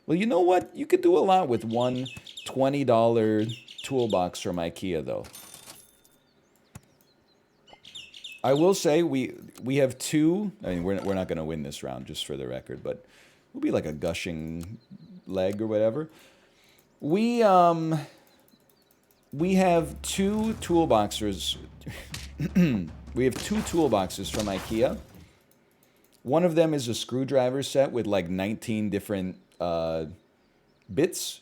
Well, you know what? You could do a lot with one $20 toolbox from IKEA, though. I will say we have two. I mean, we're not going to win this round, just for the record, but we'll be like a gushing leg or whatever. We um we have two toolboxes. We have two toolboxes from IKEA. One of them is a screwdriver set with like 19 different bits.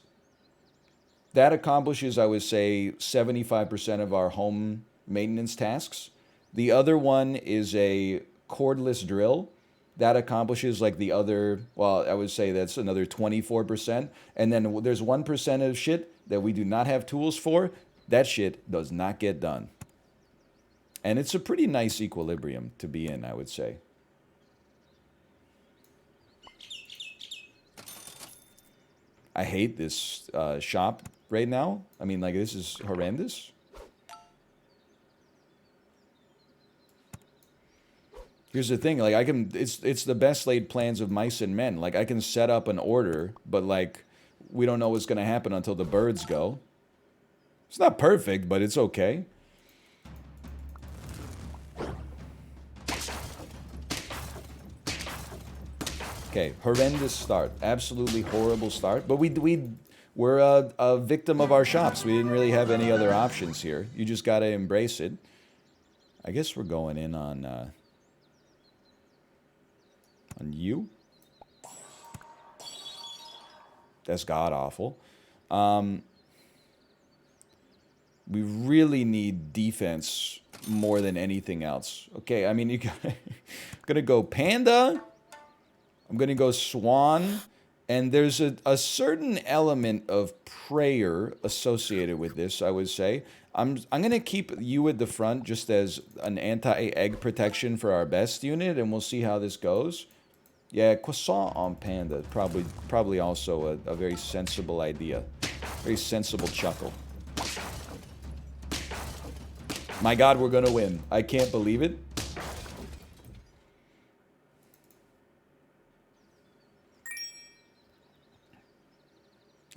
That accomplishes, I would say, 75% of our home maintenance tasks. The other one is a cordless drill. That accomplishes like the other, well, I would say that's another 24%. And then there's 1% of shit that we do not have tools for. That shit does not get done. And it's a pretty nice equilibrium to be in, I would say. I hate this shop right now. I mean, like, this is horrendous. Here's the thing, like, it's the best laid plans of mice and men. Like, I can set up an order, but like, we don't know what's gonna happen until the birds go. It's not perfect, but it's okay. Okay, horrendous start. Absolutely horrible start. But we're a victim of our shops. We didn't really have any other options here. You just gotta embrace it. I guess we're going in on you. That's god awful. We really need defense more than anything else. Okay, I mean, gonna go panda. I'm gonna go swan. And there's a certain element of prayer associated with this, I would say. I'm gonna keep you at the front just as an anti-egg protection for our best unit, and we'll see how this goes. Yeah, croissant on panda. Probably also a very sensible idea. Very sensible chuckle. My god, we're gonna win. I can't believe it.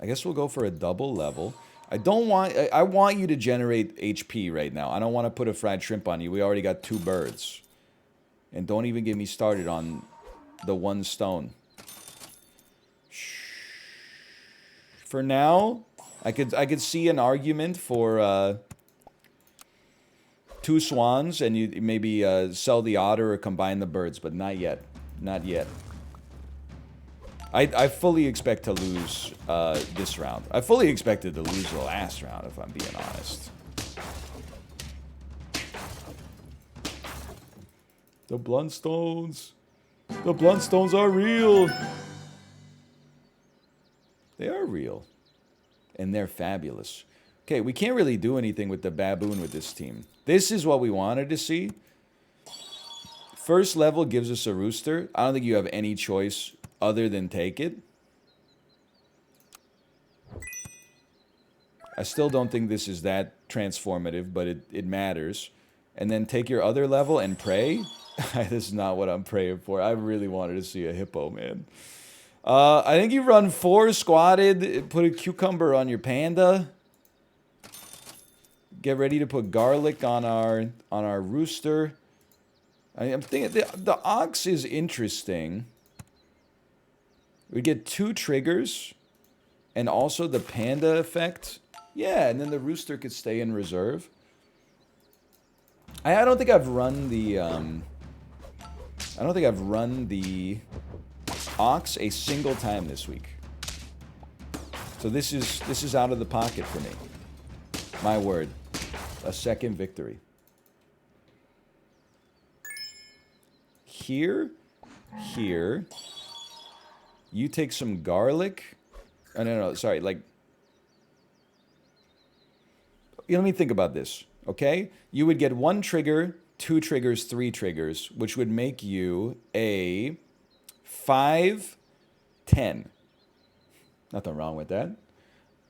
I guess we'll go for a double level. I want you to generate HP right now. I don't want to put a fried shrimp on you. We already got two birds. And don't even get me started on the one stone. For now, I could see an argument for two swans and you maybe sell the otter or combine the birds, but not yet. Not yet. I fully expect to lose this round. I fully expected to lose the last round, if I'm being honest. The Bluntstones. The Bluntstones are real. They are real. And they're fabulous. Okay, we can't really do anything with the baboon with this team. This is what we wanted to see. First level gives us a rooster. I don't think you have any choice other than take it. I still don't think this is that transformative, but it matters. And then take your other level and pray. This is not what I'm praying for. I really wanted to see a hippo, man. I think you run 4 squatted, put a cucumber on your panda. Get ready to put garlic on our rooster. I'm thinking the ox is interesting. We get 2 triggers and also the panda effect. Yeah, and then the rooster could stay in reserve. I don't think I've run the ox a single time this week. So this is out of the pocket for me. My word. A second victory. Here. You take some garlic. Oh, no, sorry. Like, let me think about this, okay? You would get 1 trigger, 2 triggers, 3 triggers, which would make you a 5, 10. Nothing wrong with that.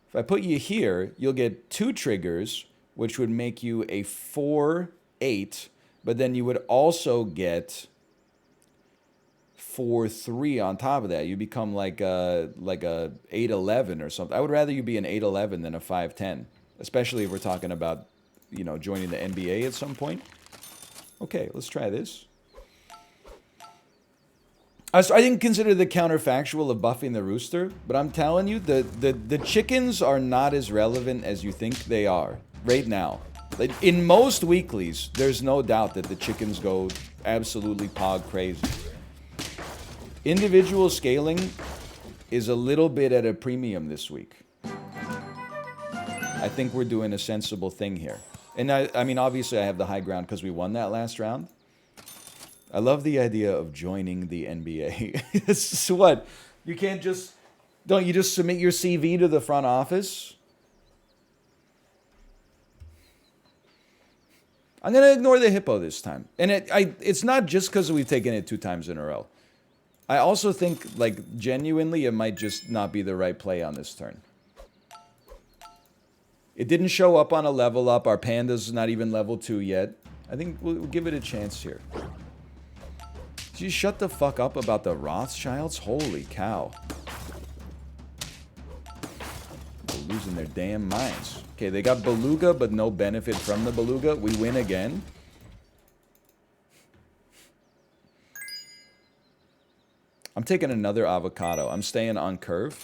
If I put you here, you'll get 2 triggers, which would make you a 4, 8, but then you would also get 4-3 on top of that. You become like a 8-11 or something. I would rather you be an 8-11 than a 5-10, especially if we're talking about, you know, joining the NBA at some point. Okay, let's try this. I didn't consider the counterfactual of buffing the rooster, but I'm telling you, the chickens are not as relevant as you think they are right now. Like, in most weeklies, there's no doubt that the chickens go absolutely pog crazy. Individual scaling is a little bit at a premium this week. I think we're doing a sensible thing here. And I mean, obviously I have the high ground because we won that last round. I love the idea of joining the NBA. It's what? You can't just... Don't you just submit your CV to the front office? I'm going to ignore the hippo this time. And it's not just because we've taken it 2 times in a row. I also think, like, genuinely, it might just not be the right play on this turn. It didn't show up on a level up. Our panda's not even level 2 yet. I think we'll give it a chance here. Did you shut the fuck up about the Rothschilds? Holy cow. They're losing their damn minds. Okay, they got Beluga, but no benefit from the Beluga. We win again. I'm taking another avocado. I'm staying on curve.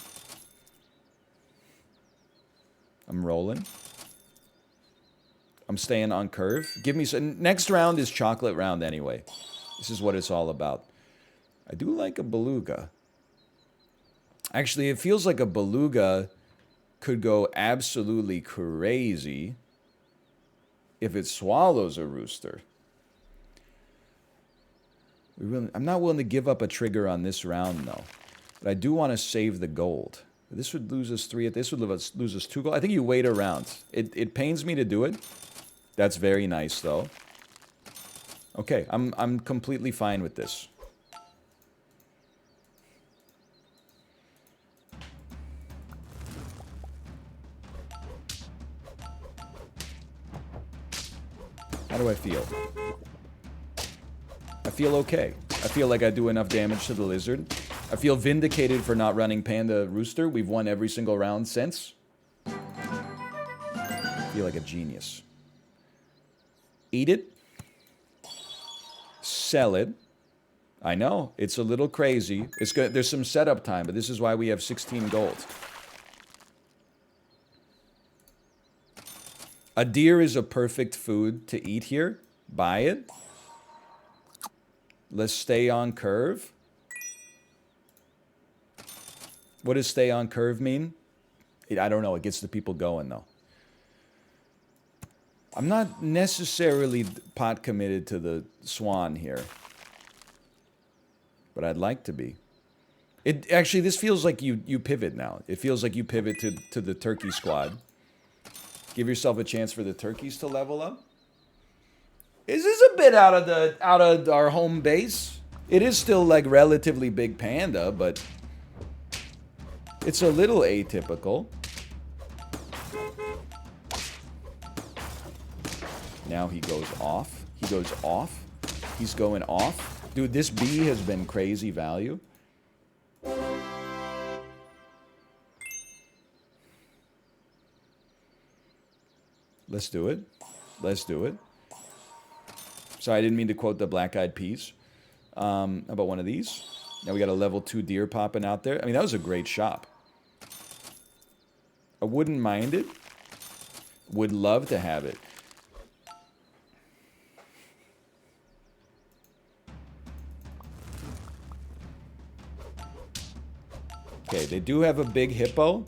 I'm rolling. I'm staying on curve. Give me some... Next round is chocolate round anyway. This is what it's all about. I do like a Beluga. Actually, it feels like a Beluga could go absolutely crazy if it swallows a rooster. I'm not willing to give up a trigger on this round, though. But I do want to save the gold. This would lose us 3. This would lose us 2 gold. I think you wait around. It pains me to do it. That's very nice, though. Okay, I'm completely fine with this. How do I feel? I feel okay. I feel like I do enough damage to the lizard. I feel vindicated for not running Panda Rooster. We've won every single round since. I feel like a genius. Eat it. Sell it. I know, it's a little crazy. It's good. There's some setup time, but this is why we have 16 gold. A deer is a perfect food to eat here. Buy it. Let's stay on curve. What does stay on curve mean? I don't know. It gets the people going, though. I'm not necessarily pot committed to the swan here. But I'd like to be. Actually, this feels like you pivot now. It feels like you pivot to the turkey squad. Give yourself a chance for the turkeys to level up. Is this a bit out of our home base? It is still like relatively big panda, but it's a little atypical. Now he goes off. He goes off. He's going off. Dude, this bee has been crazy value. Let's do it. Let's do it. Sorry, I didn't mean to quote the Black Eyed Peas. How about one of these? Now we got a level 2 deer popping out there. I mean, that was a great shop. I wouldn't mind it. Would love to have it. Okay, they do have a big hippo.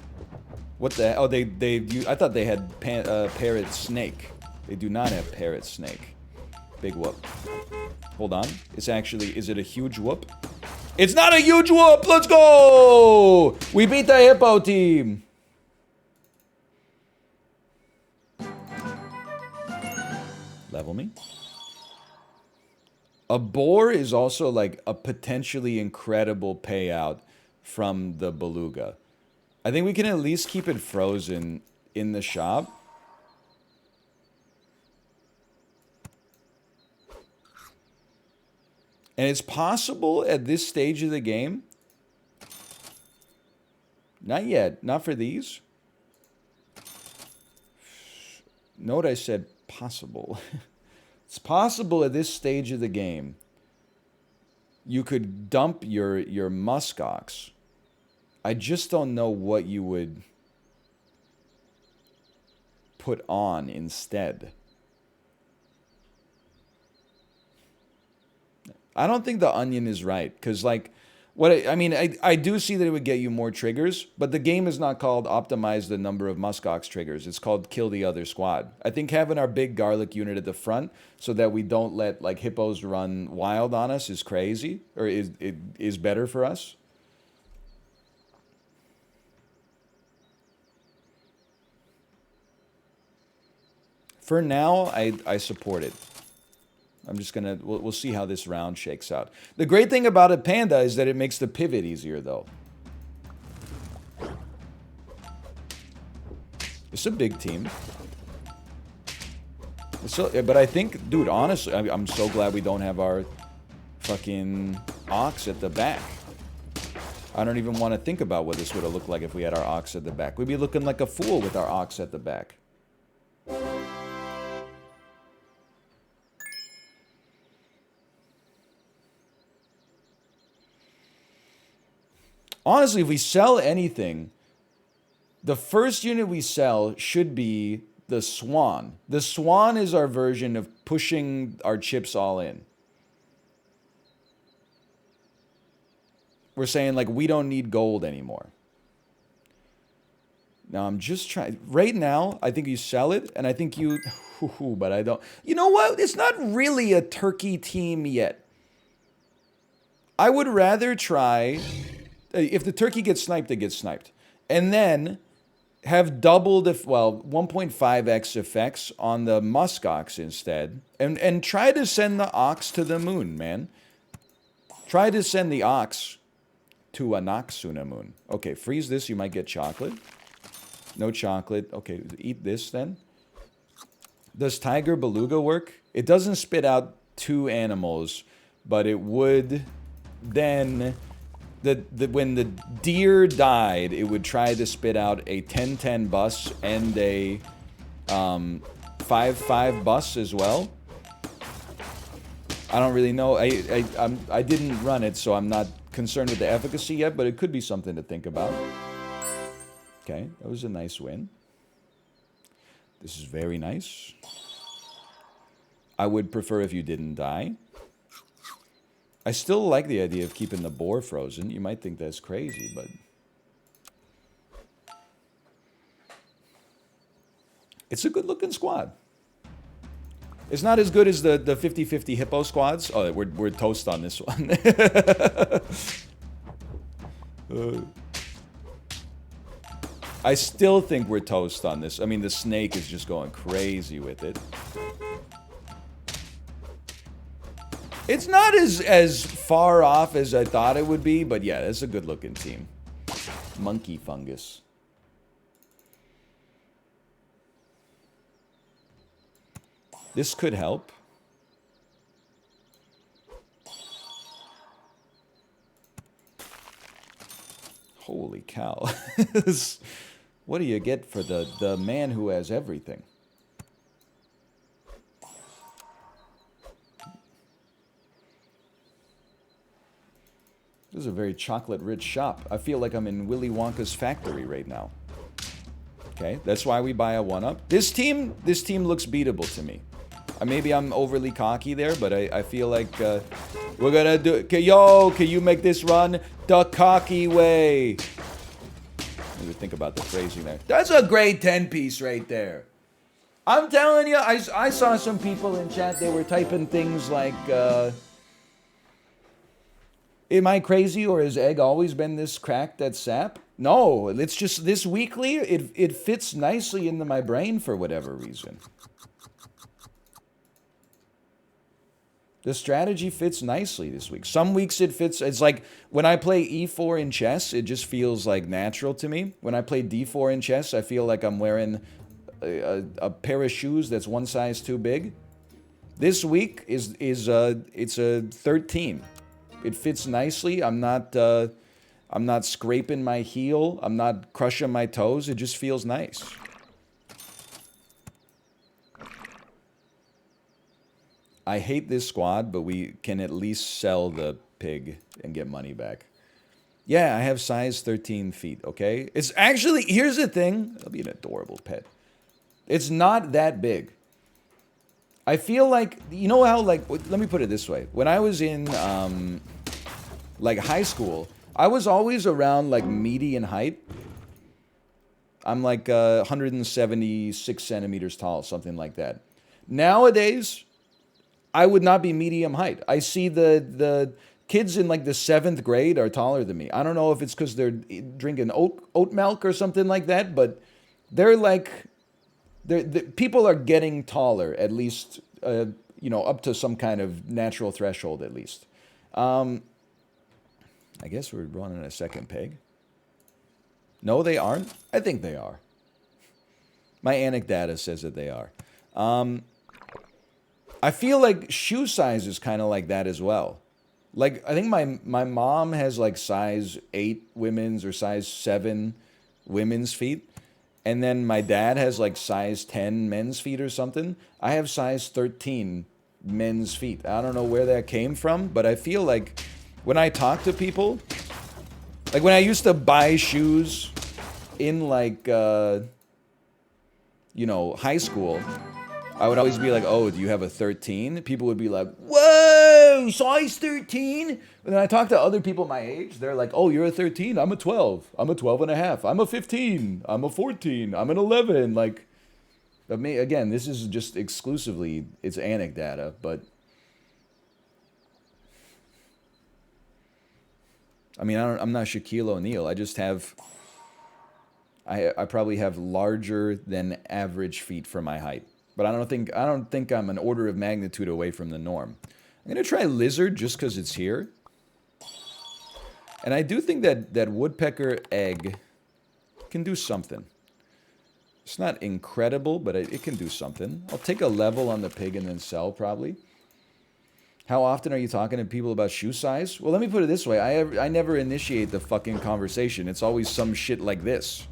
What the? Oh, I thought they had parrot snake. They do not have parrot snake. Big whoop. Hold on. It's actually, is it a huge whoop? It's not a huge whoop. Let's go. We beat the hippo team. Level me. A boar is also like a potentially incredible payout from the beluga. I think we can at least keep it frozen in the shop. And it's possible at this stage of the game. Not yet. Not for these. Note I said possible. It's possible at this stage of the game you could dump your muskox. I just don't know what you would put on instead. I don't think the onion is right, because like, I do see that it would get you more triggers, but the game is not called optimize the number of muskox triggers. It's called kill the other squad. I think having our big garlic unit at the front so that we don't let like hippos run wild on us is crazy, or is better for us. For now, I support it. I'm just gonna, we'll see how this round shakes out. The great thing about a panda is that it makes the pivot easier, though. It's a big team. But I think, dude, honestly, I'm so glad we don't have our fucking ox at the back. I don't even want to think about what this would have looked like if we had our ox at the back. We'd be looking like a fool with our ox at the back. Honestly, if we sell anything, the first unit we sell should be the Swan. The Swan is our version of pushing our chips all in. We're saying, like, we don't need gold anymore. Now, I'm just trying... Right now, I think you sell it, and I think you... But I don't... You know what? It's not really a turkey team yet. I would rather try... If the turkey gets sniped, it gets sniped. And then have doubled, 1.5x effects on the muskox instead. And try to send the ox to the moon, man. Try to send the ox to a Noxuna moon. Okay, freeze this, you might get chocolate. No chocolate. Okay, eat this then. Does Tiger Beluga work? It doesn't spit out 2 animals, but it would then... when the deer died, it would try to spit out a 10-10 bus and a 5-5 bus as well. I don't really know. I didn't run it, so I'm not concerned with the efficacy yet, but it could be something to think about. Okay, that was a nice win. This is very nice. I would prefer if you didn't die. I still like the idea of keeping the boar frozen. You might think that's crazy, but... It's a good-looking squad. It's not as good as the 50-50 hippo squads. Oh, we're toast on this one. I still think we're toast on this. I mean, the snake is just going crazy with it. It's not as far off as I thought it would be, but yeah, it's a good-looking team. Monkey fungus. This could help. Holy cow. What do you get for the man who has everything? This is a very chocolate-rich shop. I feel like I'm in Willy Wonka's factory right now. Okay, that's why we buy a 1-up. This team looks beatable to me. Maybe I'm overly cocky there, but I feel like we're gonna do it. Yo, can you make this run the cocky way? Let me think about the phrasing there. That's a great 10-piece right there. I'm telling you, I saw some people in chat, they were typing things like... Am I crazy, or has Egg always been this cracked at sap? No, it's just this weekly, it fits nicely into my brain for whatever reason. The strategy fits nicely this week. Some weeks it fits, it's like when I play E4 in chess, it just feels like natural to me. When I play D4 in chess, I feel like I'm wearing a pair of shoes that's one size too big. This week is it's a 13. It fits nicely. I'm not scraping my heel. I'm not crushing my toes. It just feels nice. I hate this squad, but we can at least sell the pig and get money back. Yeah, I have size 13 feet, okay? It's actually, here's the thing. It'll be an adorable pet. It's not that big. I feel like, you know how, like, let me put it this way. When I was in, like, high school, I was always around, like, median height. I'm, like, 176 centimeters tall, something like that. Nowadays, I would not be medium height. I see the kids in, like, the 7th grade are taller than me. I don't know if it's because they're drinking oat milk or something like that, but they're, like... people are getting taller, at least, you know, up to some kind of natural threshold, at least. I guess we're running a second peg. No, they aren't. I think they are. My anecdata says that they are. I feel like shoe size is kind of like that as well. Like, I think my mom has, like, size 8 women's or size 7 women's feet. And then my dad has, like, size 10 men's feet or something. I have size 13 men's feet. I don't know where that came from, but I feel like when I talk to people, like when I used to buy shoes in, like, you know, high school, I would always be like, oh, do you have a 13? People would be like, whoa, size 13? And then I talk to other people my age. They're like, oh, you're a 13? I'm a 12. I'm a 12 and a half. I'm a 15. I'm a 14. I'm an 11. Like, I mean, again, this is just exclusively, it's anecdata, but... I mean, I'm not Shaquille O'Neal. I just have... I probably have larger than average feet for my height. But I don't think I'm an order of magnitude away from the norm. I'm gonna try lizard just because it's here. And I do think that woodpecker egg can do something. It's not incredible, but it can do something. I'll take a level on the pig and then sell, probably. How often are you talking to people about shoe size? Well, let me put it this way. I never initiate the fucking conversation. It's always some shit like this.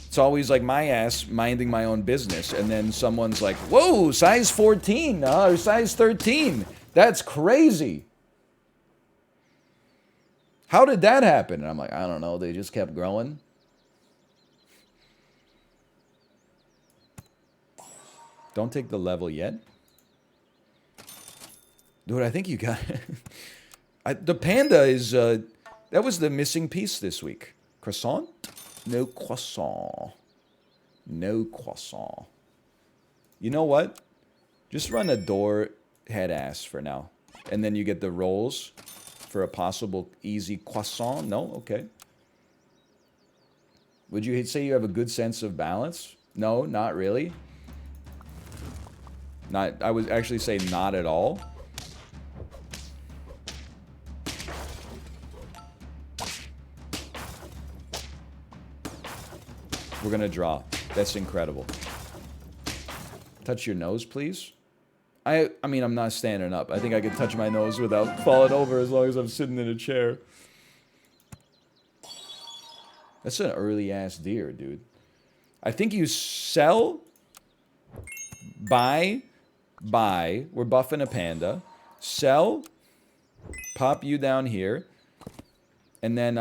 It's always like my ass minding my own business, and then someone's like, whoa, size 14, or size 13. That's crazy. How did that happen? And I'm like, I don't know. They just kept growing. Don't take the level yet. Dude, I think you got it. The panda is, that was the missing piece this week. Croissant? No croissant. No croissant. You know what? Just run a door head ass for now. And then you get the rolls for a possible easy croissant. No? Okay. Would you say you have a good sense of balance? No, not really. I would actually say not at all. We're gonna draw. That's incredible. Touch your nose, please. I mean, I'm not standing up. I think I can touch my nose without falling over as long as I'm sitting in a chair. That's an early-ass deer, dude. I think you sell, buy. We're buffing a panda. Sell, pop you down here. And then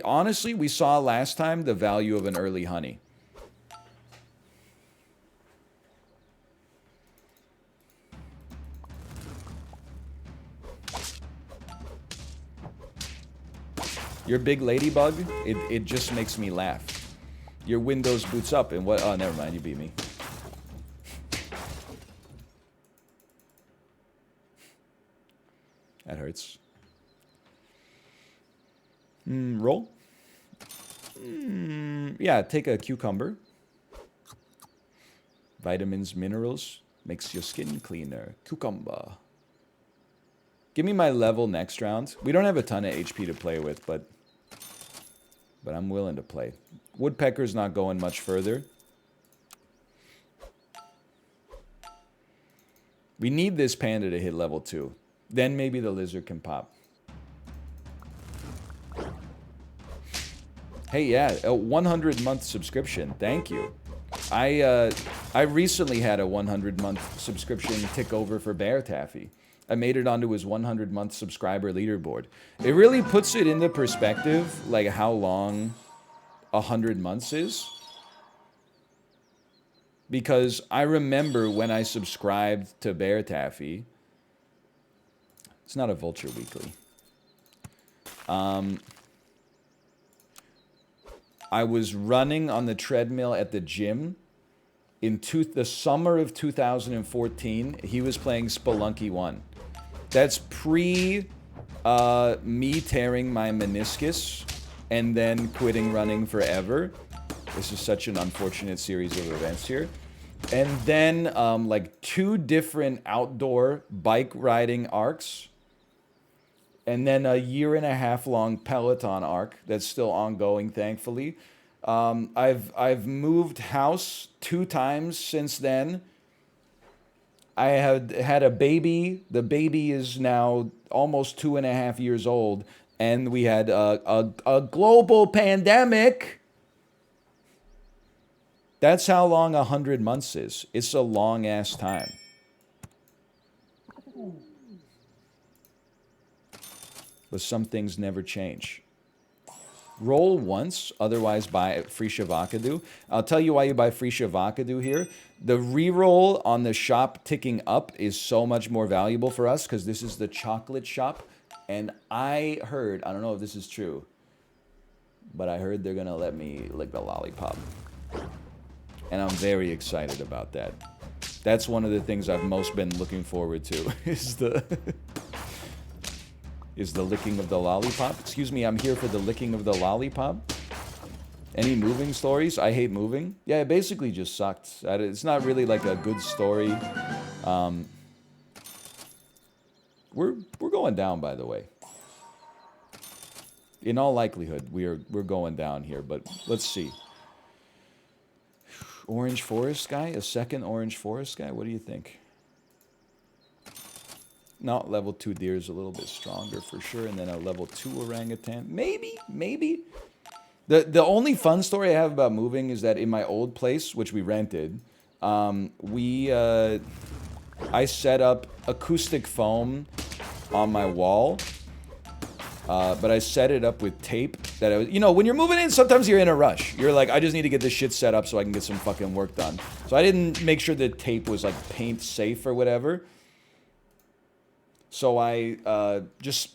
honestly, we saw last time the value of an early honey. Your big ladybug, it just makes me laugh. Your Windows boots up and what? Oh, never mind, you beat me. That hurts. Roll. Yeah, take a cucumber. Vitamins, minerals, makes your skin cleaner. Cucumber. Give me my level next round. We don't have a ton of HP to play with, but I'm willing to play. Woodpecker's not going much further. We need this panda to hit level 2. Then maybe the lizard can pop. Hey, yeah, a 100-month subscription. Thank you. I recently had a 100-month subscription tick over for Bear Taffy. I made it onto his 100-month subscriber leaderboard. It really puts it into perspective, like how long 100 months is. Because I remember when I subscribed to Bear Taffy. It's not a Vulture Weekly. I was running on the treadmill at the gym in the summer of 2014. He was playing Spelunky 1. That's pre me tearing my meniscus and then quitting running forever. This is such an unfortunate series of events here. And then like 2 different outdoor bike riding arcs. And then a 1.5 year long Peloton arc that's still ongoing, thankfully. I've moved house 2 times since then. I had a baby. The baby is now almost 2.5 years old. And we had a global pandemic. That's how long 100 months is. It's a long-ass time. But some things never change. Roll once, otherwise buy free Shavakadu. I'll tell you why you buy free Shavakadu here. The reroll on the shop ticking up is so much more valuable for us because this is the chocolate shop. And I heard, I don't know if this is true, but I heard they're going to let me lick the lollipop. And I'm very excited about that. That's one of the things I've most been looking forward to is the... is the licking of the lollipop. Excuse me, I'm here for the licking of the lollipop. Any moving stories? I hate moving. Yeah, it basically just sucked. It's not really like a good story. We're going down, by the way. In all likelihood, we're going down here, but let's see. Orange Forest guy? A second Orange Forest guy? What do you think? No, level 2 deer is a little bit stronger for sure. And then a level 2 orangutan. Maybe. The only fun story I have about moving is that in my old place, which we rented, I set up acoustic foam on my wall. But I set it up with tape that I was, you know, when you're moving in, sometimes you're in a rush. You're like, I just need to get this shit set up so I can get some fucking work done. So I didn't make sure the tape was like paint safe or whatever. So I just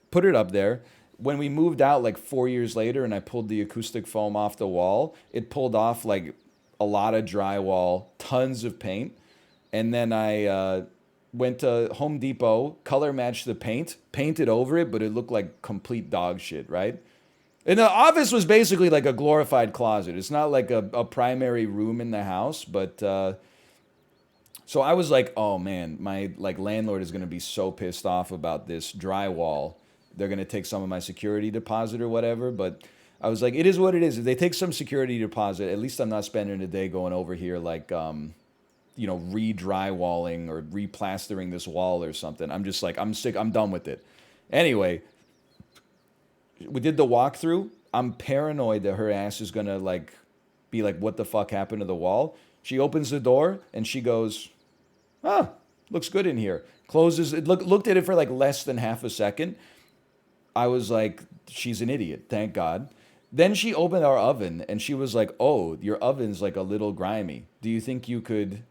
put it up there. When we moved out like 4 years later and I pulled the acoustic foam off the wall, it pulled off like a lot of drywall, tons of paint. And then I went to Home Depot, color matched the paint, painted over it, but it looked like complete dog shit, right? And the office was basically like a glorified closet. It's not like a primary room in the house, but... So I was like, oh man, my like landlord is going to be so pissed off about this drywall. They're going to take some of my security deposit or whatever. But I was like, it is what it is. If they take some security deposit, at least I'm not spending a day going over here like, you know, re-drywalling or replastering this wall or something. I'm just like, I'm sick. I'm done with it. Anyway, we did the walkthrough. I'm paranoid that her ass is going to like be like, what the fuck happened to the wall? She opens the door and she goes... ah, looks good in here. Closes it, looked at it for like less than half a second. I was like, she's an idiot, thank God. Then she opened our oven and she was like, oh, your oven's like a little grimy. Do you think you could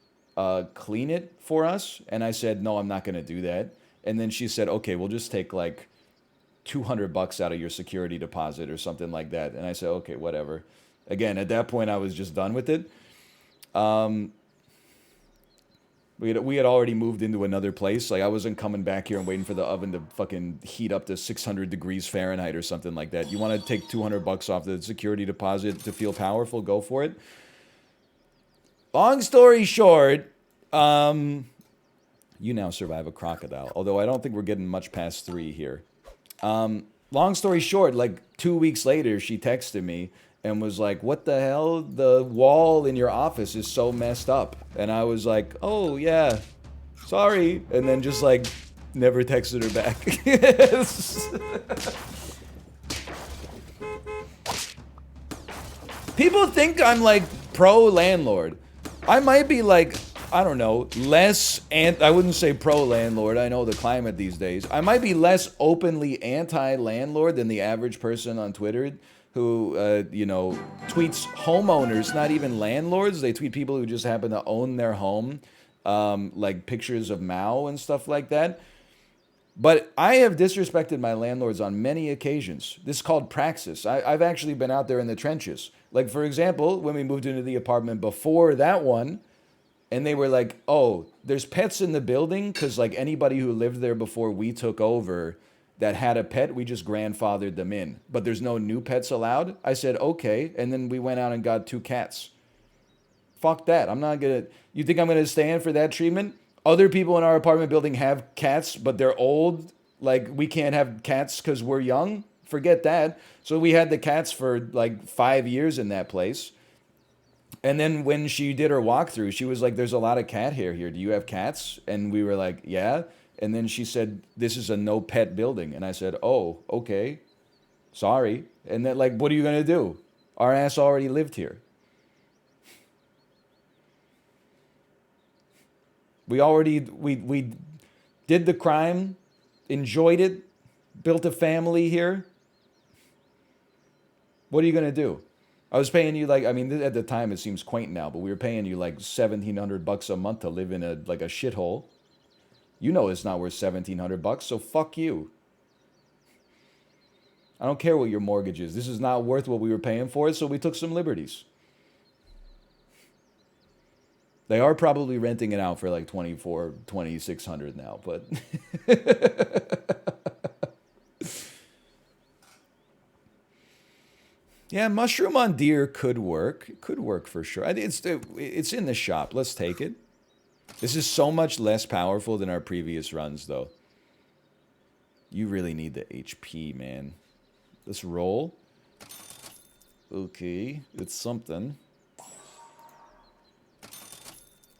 clean it for us? And I said, no, I'm not going to do that. And then she said, okay, we'll just take like $200 out of your security deposit or something like that. And I said, okay, whatever. Again, at that point, I was just done with it. We had already moved into another place. Like, I wasn't coming back here and waiting for the oven to fucking heat up to 600 degrees Fahrenheit or something like that. You want to take $200 off the security deposit to feel powerful? Go for it. Long story short, you now survive a crocodile. Although I don't think we're getting much past 3 here. Long story short, like 2 weeks later, she texted me and was like, what the hell? The wall in your office is so messed up. And I was like, oh, yeah. Sorry. And then just like never texted her back. People think I'm like pro landlord. I might be like, I don't know, less, and I wouldn't say pro landlord. I know the climate these days. I might be less openly anti landlord than the average person on Twitter who, you know, tweets homeowners, not even landlords. They tweet people who just happen to own their home, like pictures of Mao and stuff like that. But I have disrespected my landlords on many occasions. This is called praxis. I've actually been out there in the trenches. Like, for example, when we moved into the apartment before that one, and they were like, oh, there's pets in the building, because, like, anybody who lived there before we took over that had a pet, we just grandfathered them in. But there's no new pets allowed. I said, okay. And then we went out and got 2 cats. Fuck that. I'm not going to... You think I'm going to stand for that treatment? Other people in our apartment building have cats, but they're old. Like, we can't have cats because we're young. Forget that. So we had the cats for like 5 years in that place. And then when she did her walkthrough, she was like, there's a lot of cat hair here. Do you have cats? And we were like, yeah. And then she said, this is a no pet building. And I said, oh, okay. Sorry. And then, like, what are you going to do? Our ass already lived here. We did the crime, enjoyed it, built a family here. What are you going to do? I was paying you like, I mean, at the time it seems quaint now, but we were paying you like $1,700 a month to live in a like a shithole. You know it's not worth $1,700, so fuck you. I don't care what your mortgage is. This is not worth what we were paying for it, so we took some liberties. They are probably renting it out for like $2,600 now, but yeah, mushroom on deer could work. It could work for sure. It's in the shop. Let's take it. This is so much less powerful than our previous runs, though. You really need the HP, man. Let's roll. Okay, it's something.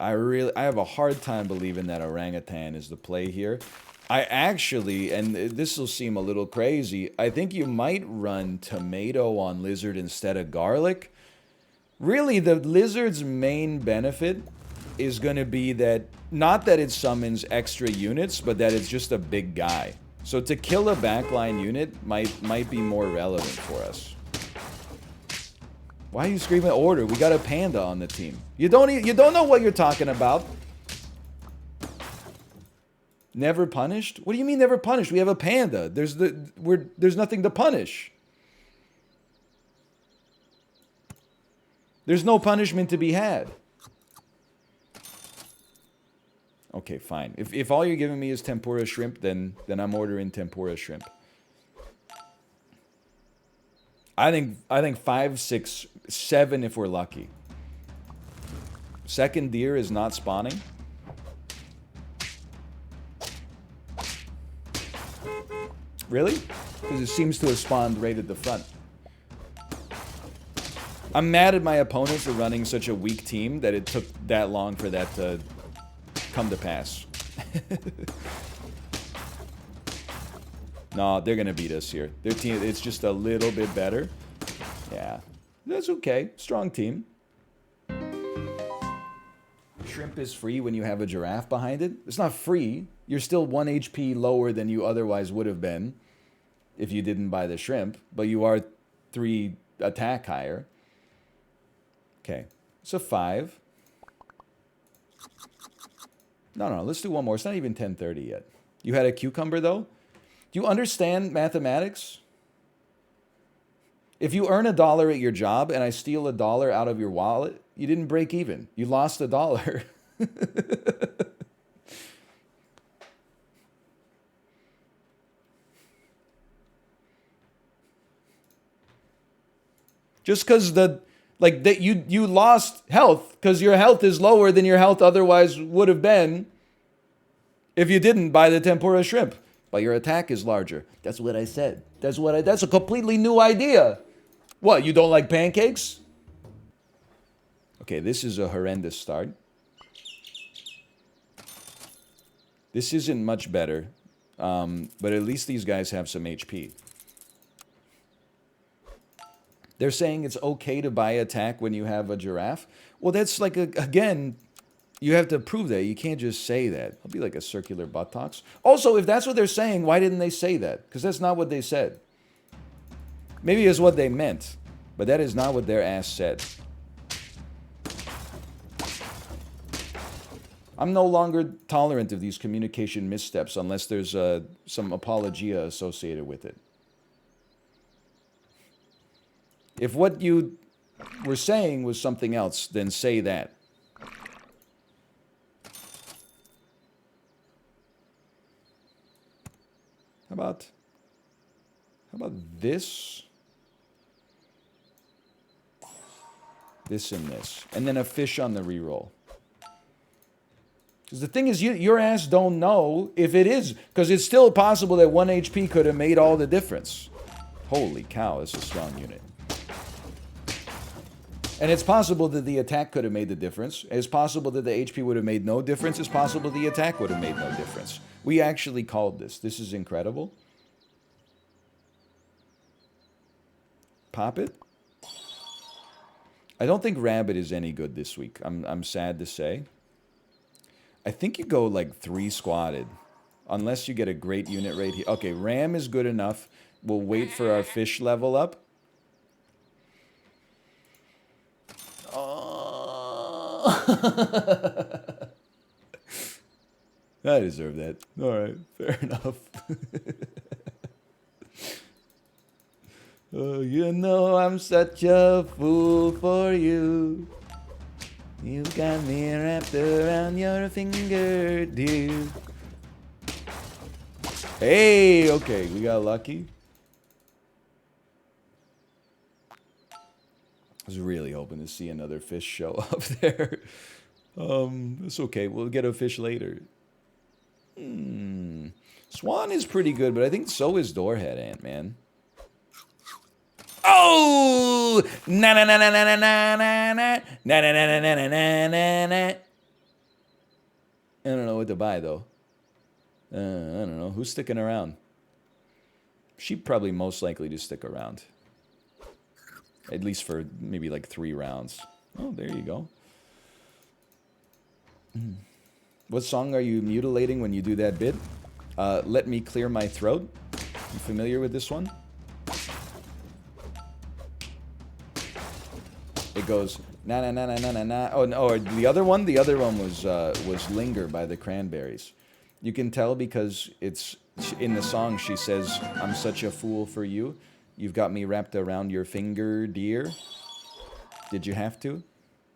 I have a hard time believing that orangutan is the play here. I actually, and this will seem a little crazy, I think you might run tomato on lizard instead of garlic. Really, the lizard's main benefit is going to be that, not that it summons extra units, but that it's just a big guy. So to kill a backline unit might be more relevant for us. Why are you screaming order? We got a panda on the team. You don't know what you're talking about. Never punished? What do you mean never punished? We have a panda. There's nothing to punish. There's no punishment to be had. Okay, fine. If all you're giving me is tempura shrimp, then I'm ordering tempura shrimp. I think 5, 6, 7 if we're lucky. Second deer is not spawning. Really? Because it seems to have spawned right at the front. I'm mad at my opponent for running such a weak team that it took that long for that to come to pass. No, they're going to beat us here. Their team, it's just a little bit better. Yeah, that's okay. Strong team. Shrimp is free when you have a giraffe behind it. It's not free. You're still 1 HP lower than you otherwise would have been if you didn't buy the shrimp, but you are 3 attack higher. Okay, it's a 5. No, let's do one more. It's not even 10:30 yet. You had a cucumber, though? Do you understand mathematics? If you earn $1 at your job and I steal $1 out of your wallet, you didn't break even. You lost $1. Just because you lost health because your health is lower than your health otherwise would have been if you didn't buy the tempura shrimp. But your attack is larger. That's what I said. That's a completely new idea. What, you don't like pancakes? Okay, this is a horrendous start. This isn't much better, but at least these guys have some HP. They're saying it's okay to buy attack when you have a giraffe. Well, that's like, again, you have to prove that. You can't just say that. It'll be like a circular buttocks. Also, if that's what they're saying, why didn't they say that? Because that's not what they said. Maybe it's what they meant, but that is not what their ass said. I'm no longer tolerant of these communication missteps unless there's some apologia associated with it. If what you were saying was something else, then say that. How about this? This and this. And then a fish on the reroll. Because the thing is, your ass don't know if it is. Because it's still possible that 1 HP could have made all the difference. Holy cow, it's a strong unit. And it's possible that the attack could have made the difference. It's possible that the HP would have made no difference. It's possible the attack would have made no difference. We actually called this. This is incredible. Pop it. I don't think Rabbit is any good this week. I'm sad to say. I think you go like 3 squatted. Unless you get a great unit rate here. Okay, Ram is good enough. We'll wait for our fish level up. I deserve that. Alright, fair enough. Oh, you know I'm such a fool for you. You got me wrapped around your finger, dear. Hey, okay, we got lucky. I was really hoping to see another fish show up there. It's okay. We'll get a fish later. Swan is pretty good, but I think so is Doorhead Ant, man. Oh! Na na na na na na na na na na na na na na na na. I don't know what to buy though. I don't know. Who's sticking around? She'd probably most likely to stick around. At least for maybe like 3 rounds. Oh, there you go. What song are you mutilating when you do that bit? Let Me Clear My Throat. You familiar with this one? It goes na na na na na na na. Oh no, or the other one was Linger by the Cranberries. You can tell because it's in the song she says, "I'm such a fool for you. You've got me wrapped around your finger, dear." Did you have to?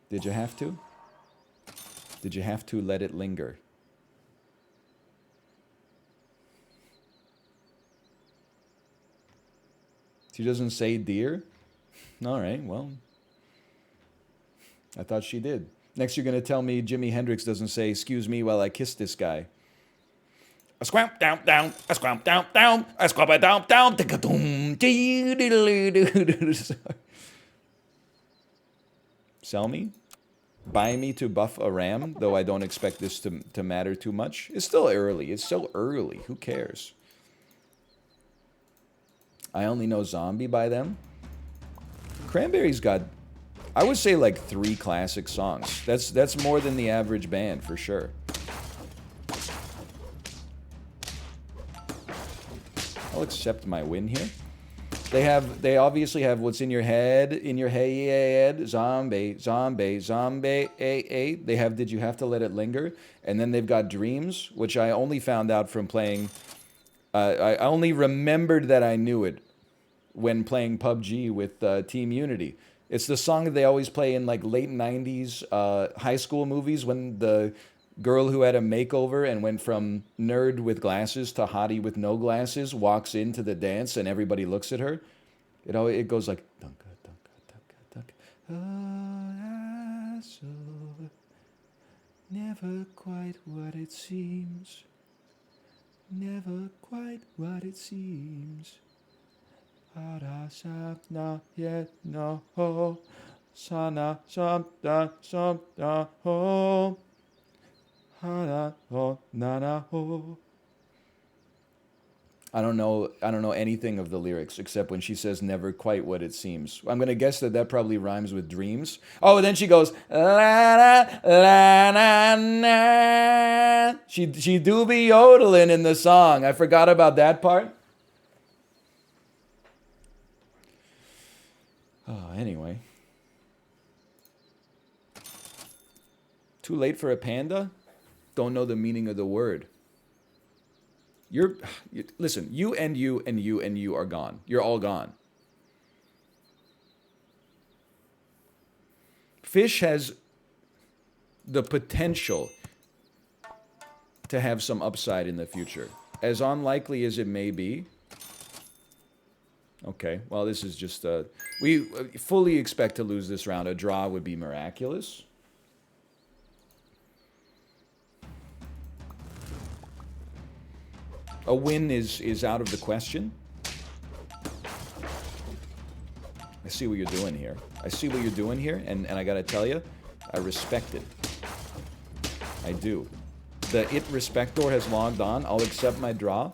Did you have to? Did you have to let it linger? She doesn't say dear? All right, well. I thought she did. Next you're going to tell me Jimi Hendrix doesn't say, "Excuse me while I kiss this guy." A squamp down down, a squamp down down, a squamp down down, ticka doom, sell me? Buy me to buff a ram, though I don't expect this to matter too much. It's still early. It's so early. Who cares? I only know Zombie by them. Cranberries got, I would say, like 3 classic songs. That's more than the average band, for sure. I'll accept my win here. They obviously have What's in Your Head, Zombie, Zombie, Zombie, They have Did You Have to Let It Linger? And then they've got Dreams, which I only found out from playing, I only remembered that I knew it when playing PUBG with Team Unity. It's the song that they always play in like late 90s high school movies when the girl who had a makeover and went from nerd with glasses to hottie with no glasses walks into the dance and everybody looks at her. It goes like dunka dunka dunka dunka. Oh, I saw never quite what it seems. Never quite what it seems. Not yet no sana samda samda ho. I don't know anything of the lyrics except when she says never quite what it seems. I'm going to guess that probably rhymes with dreams. Oh, and then she goes la la la la na. She do be yodeling in the song. I forgot about that part. Oh, anyway. Too late for a panda? Don't know the meaning of the word. Listen, you and you and you and you are gone. You're all gone. Fish has the potential to have some upside in the future. As unlikely as it may be. Okay, well, this is just... we fully expect to lose this round. A draw would be miraculous. A win is out of the question. I see what you're doing here. I see what you're doing here, and I gotta tell you, I respect it. I do. The It Respector has logged on. I'll accept my draw.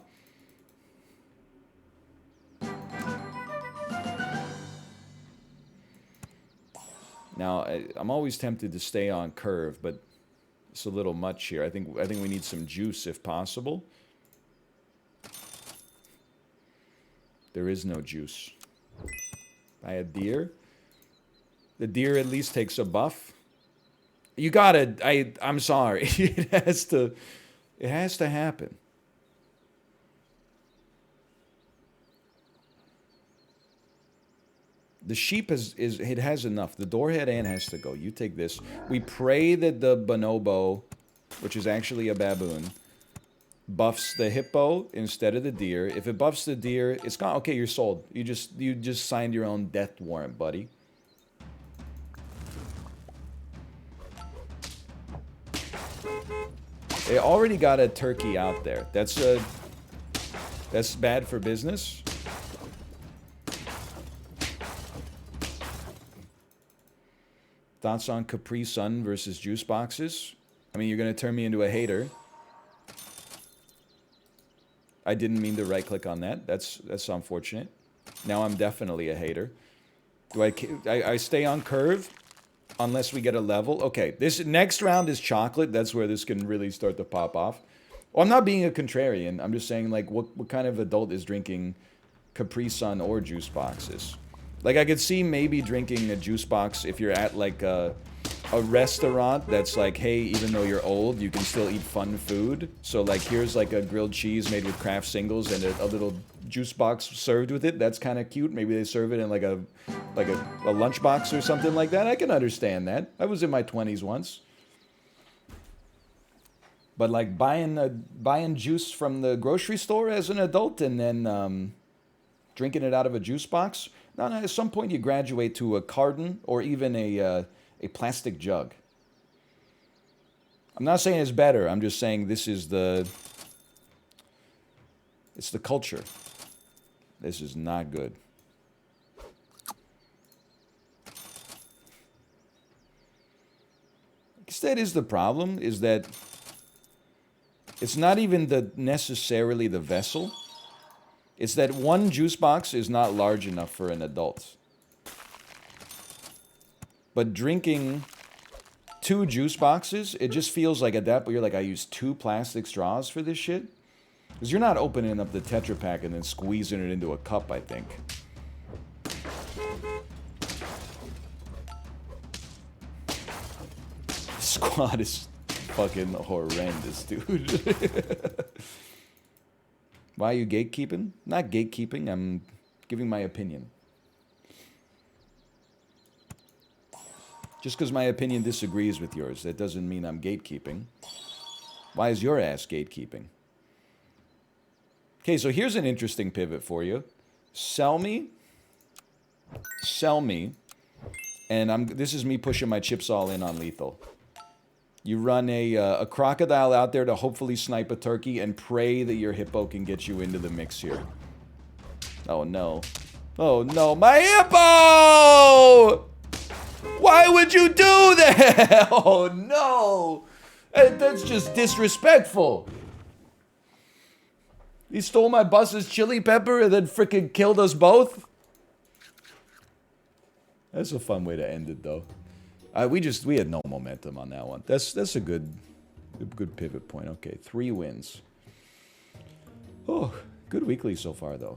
Now, I'm always tempted to stay on curve, but it's a little much here. I think we need some juice if possible. There is no juice. By a deer. The deer at least takes a buff. You gotta... I'm sorry. It has to happen. The sheep it has enough. The doorhead ant has to go. You take this. We pray that the bonobo, which is actually a baboon, buffs the hippo instead of the deer. If it buffs the deer, it's gone. Okay, you're sold. You just signed your own death warrant, buddy. They already got a turkey out there. That's bad for business. Thoughts on Capri Sun versus juice boxes? I mean, you're gonna turn me into a hater. I didn't mean to right-click on that. That's unfortunate. Now I'm definitely a hater. Do I stay on curve unless we get a level? Okay, this next round is chocolate. That's where this can really start to pop off. Well, I'm not being a contrarian. I'm just saying, like, what kind of adult is drinking Capri Sun or juice boxes? Like, I could see maybe drinking a juice box if you're at, like, a restaurant that's like, hey, even though you're old, you can still eat fun food. So, like, here's, like, a grilled cheese made with Kraft singles and a little juice box served with it. That's kind of cute. Maybe they serve it in, like a lunchbox or something like that. I can understand that. I was in my 20s once. But, like, buying juice from the grocery store as an adult and then drinking it out of a juice box... No, at some point you graduate to a carton or even a plastic jug. I'm not saying it's better. I'm just saying this is it's the culture. This is not good. I guess that is the problem, is that it's not even necessarily the vessel. It's that one juice box is not large enough for an adult. But drinking 2 juice boxes, it just feels like at that point you're like, I used 2 plastic straws for this shit? Because you're not opening up the Tetra Pak and then squeezing it into a cup, I think. Squad is fucking horrendous, dude. Why are you gatekeeping? Not gatekeeping, I'm giving my opinion. Just because my opinion disagrees with yours, that doesn't mean I'm gatekeeping. Why is your ass gatekeeping? Okay, so here's an interesting pivot for you. Sell me, and this is me pushing my chips all in on lethal. You run a crocodile out there to hopefully snipe a turkey and pray that your hippo can get you into the mix here. Oh no. Oh no, my hippo! Why would you do that? Oh no! That's just disrespectful. He stole my bus's chili pepper and then frickin' killed us both? That's a fun way to end it, though. We had no momentum on that one. That's a good pivot point. Okay, 3 wins. Oh, good weekly so far, though.